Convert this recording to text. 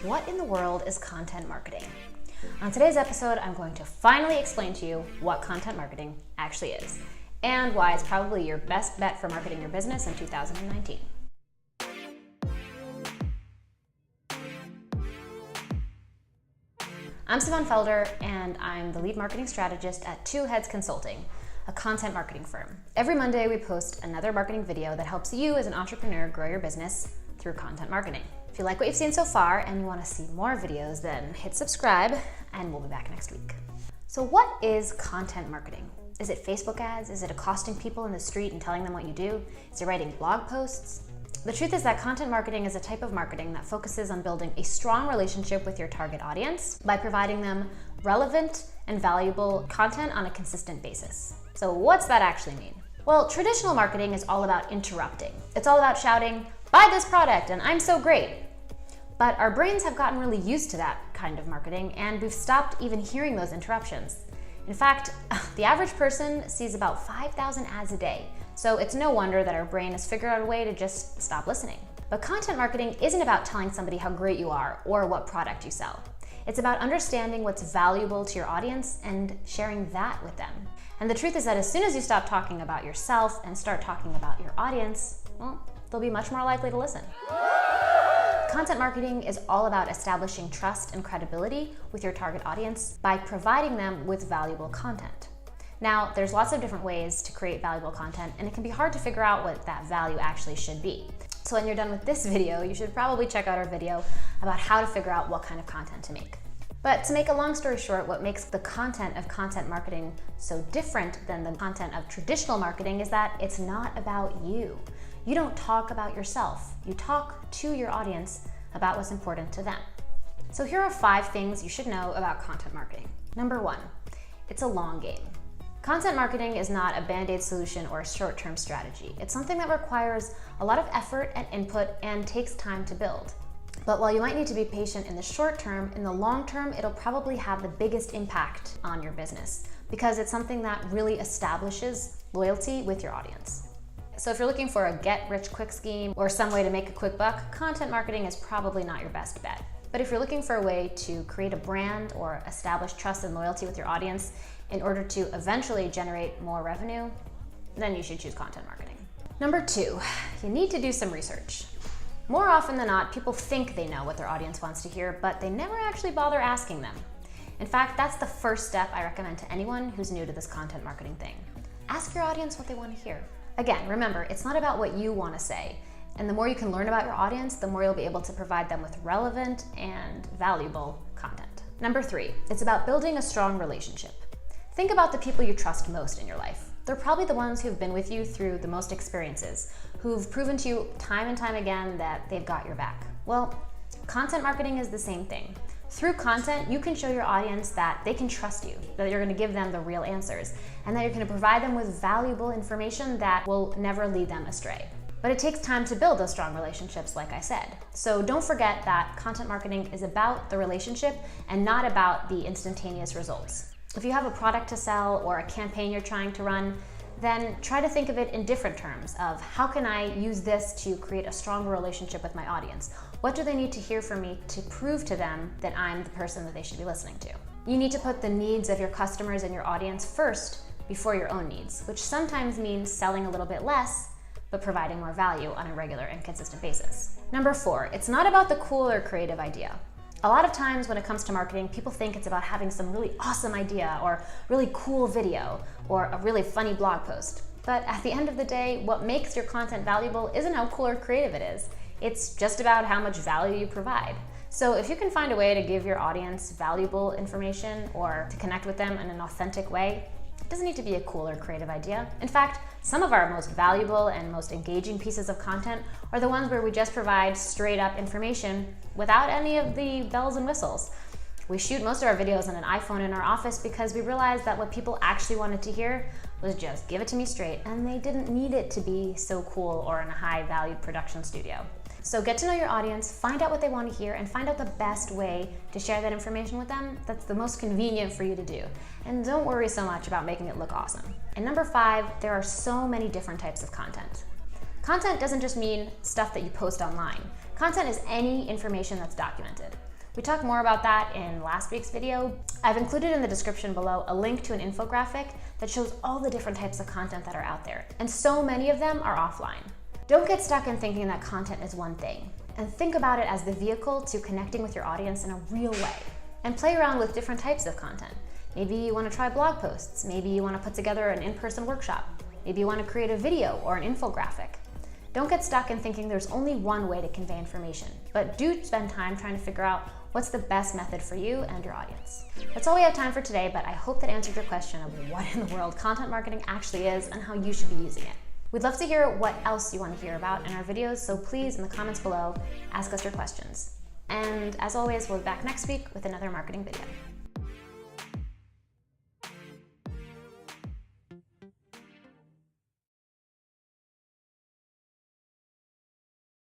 What in the world is content marketing? On today's episode, I'm going to finally explain to you what content marketing actually is and why it's probably your best bet for marketing your business in 2019. I'm Sivan Felder, and I'm the lead marketing strategist at Two Heads Consulting, a content marketing firm. Every Monday, we post another marketing video that helps you as an entrepreneur grow your business through content marketing. If you like what you've seen so far and you want to see more videos, then hit subscribe and we'll be back next week. So what is content marketing? Is it Facebook ads? Is it accosting people in the street and telling them what you do? Is it writing blog posts? The truth is that content marketing is a type of marketing that focuses on building a strong relationship with your target audience by providing them relevant and valuable content on a consistent basis. So what's that actually mean? Well, traditional marketing is all about interrupting. It's all about shouting, "Buy this product and I'm so great." But our brains have gotten really used to that kind of marketing, and we've stopped even hearing those interruptions. In fact, the average person sees about 5,000 ads a day, so it's no wonder that our brain has figured out a way to just stop listening. But content marketing isn't about telling somebody how great you are or what product you sell. It's about understanding what's valuable to your audience and sharing that with them. And the truth is that as soon as you stop talking about yourself and start talking about your audience, well, they'll be much more likely to listen. Content marketing is all about establishing trust and credibility with your target audience by providing them with valuable content. Now, there's lots of different ways to create valuable content, and it can be hard to figure out what that value actually should be. So when you're done with this video, you should probably check out our video about how to figure out what kind of content to make. But to make a long story short, what makes the content of content marketing so different than the content of traditional marketing is that it's not about you. You don't talk about yourself. You talk to your audience about what's important to them. So here are 5 things you should know about content marketing. Number 1, it's a long game. Content marketing is not a band-aid solution or a short-term strategy. It's something that requires a lot of effort and input and takes time to build. But while you might need to be patient in the short term, in the long term, it'll probably have the biggest impact on your business because it's something that really establishes loyalty with your audience. So if you're looking for a get-rich-quick scheme or some way to make a quick buck, content marketing is probably not your best bet. But if you're looking for a way to create a brand or establish trust and loyalty with your audience in order to eventually generate more revenue, then you should choose content marketing. Number 2, you need to do some research. More often than not, people think they know what their audience wants to hear, but they never actually bother asking them. In fact, that's the first step I recommend to anyone who's new to this content marketing thing. Ask your audience what they want to hear. Again, remember, it's not about what you want to say. And the more you can learn about your audience, the more you'll be able to provide them with relevant and valuable content. Number 3, it's about building a strong relationship. Think about the people you trust most in your life. They're probably the ones who've been with you through the most experiences, who've proven to you time and time again that they've got your back. Well, content marketing is the same thing. Through content, you can show your audience that they can trust you, that you're going to give them the real answers, and that you're going to provide them with valuable information that will never lead them astray. But it takes time to build those strong relationships, like I said. So don't forget that content marketing is about the relationship and not about the instantaneous results. If you have a product to sell or a campaign you're trying to run, then try to think of it in different terms of how can I use this to create a stronger relationship with my audience? What do they need to hear from me to prove to them that I'm the person that they should be listening to? You need to put the needs of your customers and your audience first before your own needs, which sometimes means selling a little bit less, but providing more value on a regular and consistent basis. Number 4, it's not about the cool or creative idea. A lot of times when it comes to marketing, people think it's about having some really awesome idea or really cool video or a really funny blog post. But at the end of the day, what makes your content valuable isn't how cool or creative it is. It's just about how much value you provide. So if you can find a way to give your audience valuable information or to connect with them in an authentic way, it doesn't need to be a cool or creative idea. In fact, some of our most valuable and most engaging pieces of content are the ones where we just provide straight up information without any of the bells and whistles. We shoot most of our videos on an iPhone in our office because we realized that what people actually wanted to hear was just give it to me straight, and they didn't need it to be so cool or in a high valued production studio. So get to know your audience, find out what they want to hear, and find out the best way to share that information with them that's the most convenient for you to do. And don't worry so much about making it look awesome. And number 5, there are so many different types of content. Content doesn't just mean stuff that you post online. Content is any information that's documented. We talk more about that in last week's video. I've included in the description below a link to an infographic that shows all the different types of content that are out there, and so many of them are offline. Don't get stuck in thinking that content is one thing, and think about it as the vehicle to connecting with your audience in a real way. And play around with different types of content. Maybe you want to try blog posts, maybe you want to put together an in-person workshop, maybe you want to create a video or an infographic. Don't get stuck in thinking there's only one way to convey information, but do spend time trying to figure out what's the best method for you and your audience. That's all we have time for today, but I hope that answered your question of what in the world content marketing actually is and how you should be using it. We'd love to hear what else you want to hear about in our videos, so please, in the comments below, ask us your questions. And as always, we'll be back next week with another marketing video.